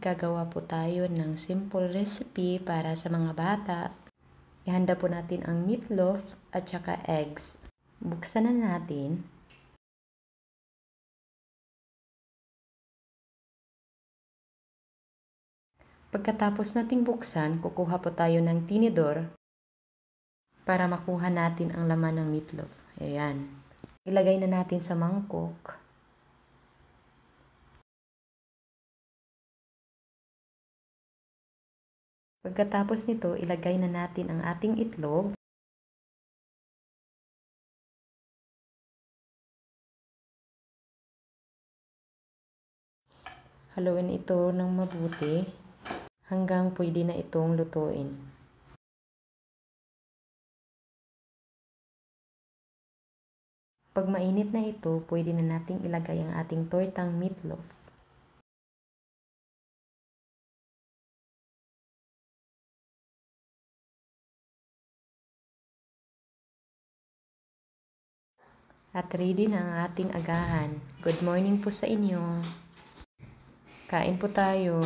gagawa po tayo ng simple recipe para sa mga bata. Ihanda po natin ang meatloaf at saka eggs. Buksan na natin. Pagkatapos nating buksan, kukuha po tayo ng tinidor para makuha natin ang laman ng meatloaf. Ayan. Ilagay na natin sa mangkok. Pagkatapos nito, ilagay na natin ang ating itlog. Haluin ito ng mabuti hanggang pwede na itong lutuin. Pag mainit na ito, pwede na nating ilagay ang ating tortang meatloaf. At ready na ang ating agahan. Good morning po sa inyo. Kain po tayo.